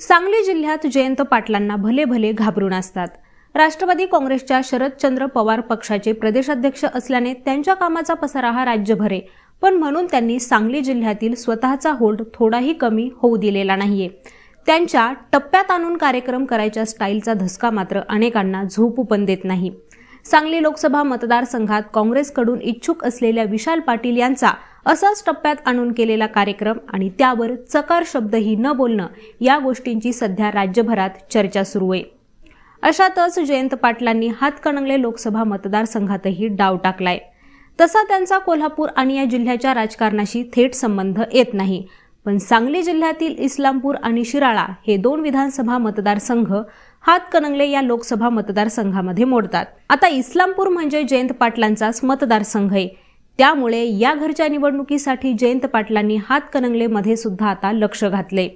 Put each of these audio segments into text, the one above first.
सांगली जिल्ह्यात जयंत पाटलांना भले भले घाबरून असतात। राष्ट्रवादी काँग्रेसच्या शरदचंद्र पवार पक्षाचे प्रदेशाध्यक्ष असल्याने त्यांच्या कामाचा पसारा हा राज्यभर आहे, पण म्हणून त्यांनी सांगली जिल्ह्यातील स्वतःचा होल्ड थोडाही कमी होऊ दिलेला नाहीये। त्यांच्या टप्प्यात आणून कार्यक्रम करायच्या स्टाईलचा धसका मात्र अनेकांना झोपू पण देत नाही। सांगली लोकसभा मतदारसंघात काँग्रेसकडून इच्छुक असलेल्या विशाल पाटील यांचा असाच टप्प्यात आणून केलेला कार्यक्रम आणि त्यावर चकार शब्दही न बोलणं या गोष्टींची सध्या राज्यभरात चर्चा सुरू आहे। अशातच जयंत पाटलांनी हातकणंगले लोकसभा मतदारसंघातही डाव टाकलाय। तसा त्यांचा कोल्हापूर आणि या जिल्ह्याच्या राजकारणाशी थेट संबंध येत नाही, पण सांगली जिल्ह्यातील इस्लामपूर आणि शिराळा हे दोन विधानसभा मतदारसंघ हातकणंगले या लोकसभा मतदारसंघामध्ये मोडतात। आता इस्लामपूर म्हणजे जयंत पाटलांचाच मतदारसंघ आहे, त्यामुळे या घरच्या निवडणुकीसाठी जयंत पाटलांनी हातकणंगलेमध्ये सुद्धा आता लक्ष घातले।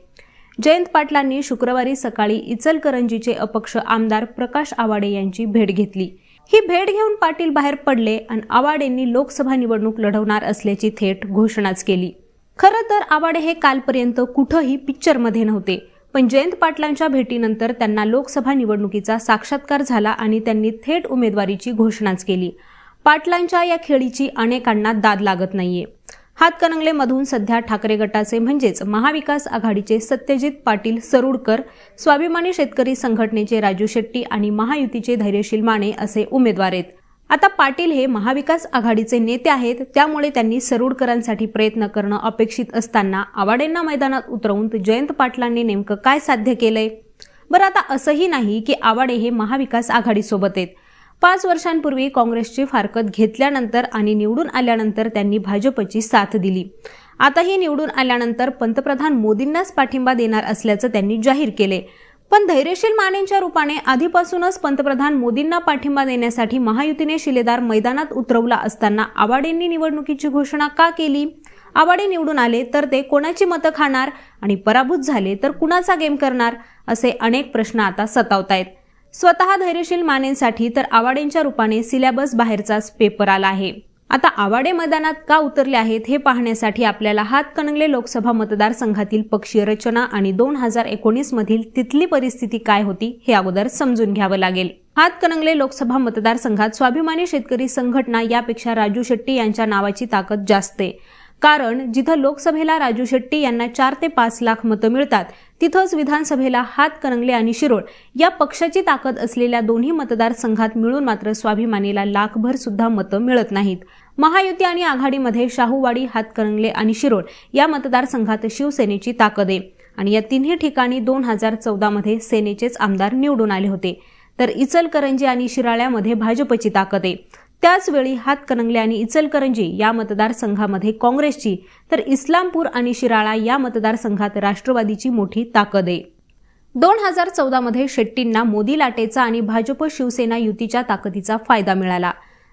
जयंत पाटलांनी शुक्रवारी सकाळी इचलकरंजीचे अपक्ष आमदार प्रकाश आवाडे यांची भेट घेतली। ही भेट घेऊन पाटील बाहेर पडले आणि आवाडेंनी लोकसभा निवडणूक लढवणार असल्याची थेट घोषणाच केली। खरं तर आवाडे हे कालपर्यंत कुठेही पिक्चरमध्ये नव्हते, पण जयंत पाटलांच्या भेटीनंतर त्यांना लोकसभा निवडणुकीचा साक्षात्कार झाला आणि त्यांनी थेट उमेदवारीची घोषणाच केली। पाटलांच्या या खेळीची अनेकांना दाद लागत नाहीये। हातकणंगलेमधून सध्या ठाकरे गटाचे म्हणजेच महाविकास आघाडीचे सत्यजित पाटील सरुडकर, स्वाभिमानी शेतकरी संघटनेचे राजू शेट्टी आणि महायुतीचे धैर्यशील माने असे उमेदवार आहेत। आता पाटील हे महाविकास आघाडीचे नेते आहेत, त्यामुळे त्यांनी सरुडकरांसाठी प्रयत्न करणं अपेक्षित असताना आवाडेंना मैदानात उतरवून जयंत पाटलांनी नेमकं काय साध्य केलंय? बरं, आता असंही नाही की आवाडे हे महाविकास आघाडीसोबत आहेत। 5 वर्षांपूर्वी काँग्रेसची फारकत घेतल्यानंतर आणि निवडून आल्यानंतर त्यांनी भाजपची साथ दिली। आताही निवडून आल्यानंतर पंतप्रधान मोदींनाच पाठिंबा देणार असल्याचं त्यांनी जाहीर केले। पण धैर्यशील मानेंच्या रूपाने आधीपासूनच पंतप्रधान मोदींना पाठिंबा देण्यासाठी महायुतीने शिलेदार मैदानात उतरवला असताना आवाडेंनी निवडणुकीची घोषणा का केली? आवाडे निवडून आले तर ते कोणाची मतं खाणार आणि पराभूत झाले तर कुणाचा गेम करणार, असे अनेक प्रश्न आता सतावतायत। स्वतः धैर्यशील मानेंसाठी तर आवाडेंच्या रूपाने सिलेबस बाहेरचाच पेपर आला आहे। आता आवाडे मैदानात का उतरले आहेत हे पाहण्यासाठी आपल्याला हातकणंगले लोकसभा मतदारसंघातील पक्षीय रचना आणि 2019 मधील तिथली परिस्थिती काय होती हे अगोदर समजून घ्यावं लागेल। हातकणंगले लोकसभा मतदारसंघात स्वाभिमानी शेतकरी संघटना यापेक्षा राजू शेट्टी यांच्या नावाची ताकद जास्त आहे, कारण जिथं लोकसभेला राजू शेट्टी यांना 4 ते 5 लाख मतं मिळतात, तिथंच विधानसभेला हातकणंगले आणि शिरोळ या पक्षाची ताकद असलेल्या दोन्ही मतदारसंघात मिळून मात्र स्वाभिमानीला लाखभर सुद्धा मतं मिळत नाहीत। महायुती आणि आघाडीमध्ये शाहूवाडी, हातकणंगले आणि शिरोळ या मतदारसंघात शिवसेनेची ताकद आहे आणि या तिन्ही ठिकाणी 2014 मध्ये सेनेचेच आमदार निवडून आले होते, तर इचलकरंजी आणि शिराळ्यामध्ये भाजपची ताकद आहे। त्याचवेळी हातकणंगले आणि इचलकरंजी या मतदारसंघामध्ये काँग्रेसची, तर इस्लामपूर आणि शिराळा या मतदारसंघात राष्ट्रवादीची मोठी ताकद आहे। 2014 मध्ये शेट्टींना मोदी लाटेचा आणि भाजप शिवसेना युतीच्या ताकदीचा फायदा मिळाला।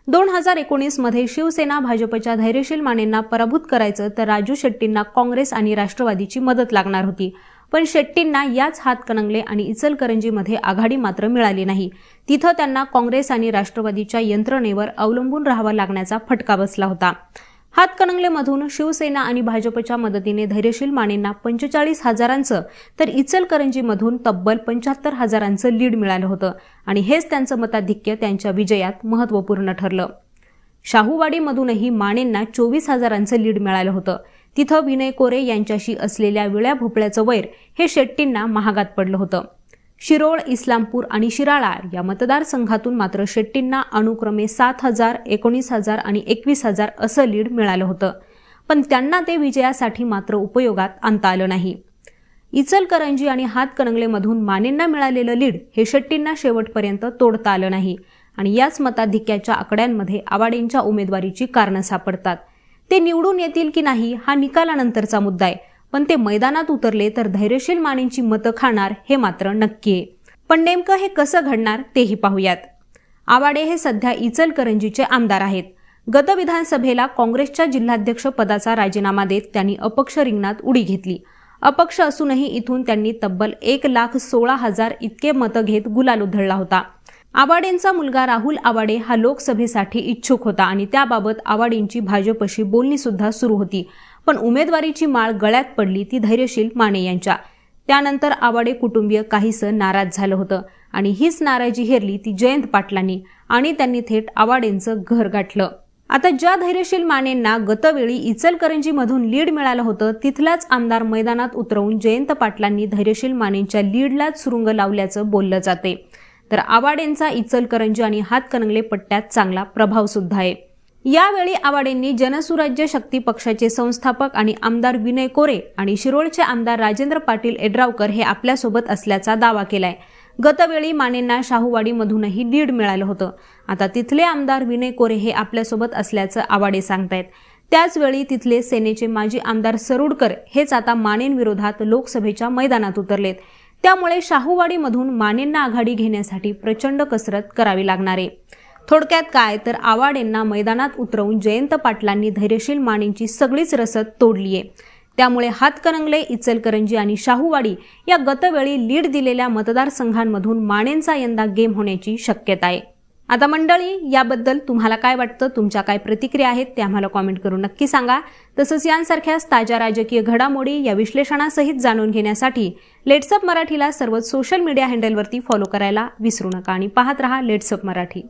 2019 मध्ये शिवसेना भाजपच्या धैर्यशील मानेंना पराभूत करायचं तर राजू शेट्टींना काँग्रेस आणि राष्ट्रवादीची मदत लागणार होती, पण शेट्टींना याच हातकणंगले आणि इचलकरंजीमध्ये आघाडी मात्र मिळाली नाही। तिथं त्यांना काँग्रेस आणि राष्ट्रवादीच्या यंत्रणेवर अवलंबून राहावा लागण्याचा फटका बसला होता। हातकणंगलेमधून शिवसेना आणि भाजपच्या मदतीने धैर्यशील मानेंना 45,000चं तर इचलकरंजीमधून तब्बल 75,000चं लीड मिळालं होतं आणि हेच त्यांचं मताधिक्य त्यांच्या विजयात महत्त्वपूर्ण ठरलं। शाहूवाडीमधूनही मानेंना 24,000चं लीड मिळालं होतं। तिथं विनय कोरे यांच्याशी असलेल्या विळ्या भोपळ्याचं वैर हे शेट्टींना महागात पडलं होतं। शिरोळ, इस्लामपूर आणि शिराळा या मतदारसंघातून मात्र शेट्टींना अनुक्रमे 7,000, 19,000 आणि 21,000 असं लीड मिळालं होतं, पण त्यांना ते विजयासाठी मात्र उपयोगात आणता आलं नाही। इचलकरंजी आणि हातकणंगलेमधून मानेंना मिळालेलं लीड हे शेट्टींना शेवटपर्यंत तोडता आलं नाही आणि याच मताधिक्याच्या आकड्यांमध्ये आवाडेंच्या उमेदवारीची कारणं सापडतात। ते निवडून येतील की नाही हा निकालानंतरचा मुद्दा आहे, पण ते मैदानात उतरले तर धैर्यशील मानेंची मतं खाणार हे मात्र नक्की आहे। पण नेमकं हे कसं घडणार तेही पाहूयात। आवाडे हे सध्या इचलकरंजीचे आमदार आहेत। गत विधानसभेला काँग्रेसच्या जिल्हाध्यक्ष पदाचा राजीनामा देत त्यांनी अपक्ष रिंगणात उडी घेतली। अपक्ष असूनही इथून त्यांनी तब्बल 1,16,000 इतके मतं घेत गुलाल उधळला होता। आवाडेंचा मुलगा राहुल आवाडे हा लोकसभेसाठी इच्छुक होता आणि त्याबाबत आवाडेंची भाजपशी बोलणी सुद्धा सुरू होती, पण उमेदवारीची माळ गळ्यात पडली ती धैर्यशील माने यांच्या। त्यानंतर आवाडे कुटुंबीय काहीसं नाराज झालं होतं आणि हीच नाराजी हेरली ती जयंत पाटलांनी आणि त्यांनी थेट आवाडेंचं घर गाठलं. आता ज्या धैर्यशील मानेंना गतवेळी इचलकरंजीमधून लीड मिळालं होतं तिथलाच आमदार मैदानात उतरवून जयंत पाटलांनी धैर्यशील मानेंच्या लीडलाच सुरुंग लावल्याचं बोललं जाते. तर आवाडेंचा इचलकरंजी आणि हातकणंगले पट्ट्यात चांगला प्रभाव सुद्धा आहे. यावेळी आवाडेंनी जनसुराज्य शक्ती पक्षाचे संस्थापक आणि आमदार विनय कोरे आणि शिरोळचे आमदार राजेंद्र पाटील एड्रावकर हे आपल्यासोबत असल्याचा दावा केलाय. गतवेळी मानेंना शाहूवाडीमधूनही लीड मिळालं होतं. आता तिथले आमदार विनय कोरे हे आपल्यासोबत असल्याचं आवाडे सांगतायत. त्याचवेळी तिथले सेनेचे माजी आमदार सरुडकर हेच आता मानेंविरोधात लोकसभेच्या मैदानात उतरलेत. त्यामुळे शाहूवाडीमधून मानेंना आघाडी घेण्यासाठी प्रचंड कसरत करावी लागणार आहे. थोडक्यात काय तर आवाडेंना मैदानात उतरवून जयंत पाटलांनी धैर्यशील मानेंची सगळीच रसद तोडलीये. त्यामुळे हातकणंगले, इचलकरंजी आणि शाहूवाडी या गतवेळी लीड दिलेल्या मतदारसंघांमधून मानेंचा यंदा गेम होण्याची शक्यता आहे. आता मंडळी, याबद्दल तुम्हाला काय वाटतं, तुमच्या काय प्रतिक्रिया आहेत ते आम्हाला कॉमेंट करून नक्की सांगा. तसंच यांसारख्याच ताज्या राजकीय घडामोडी या विश्लेषणासहित जाणून घेण्यासाठी लेट्सअप मराठीला सर्वच सोशल मीडिया हँडलवरती फॉलो करायला विसरू नका आणि पाहत रहा लेट्सअप मराठी.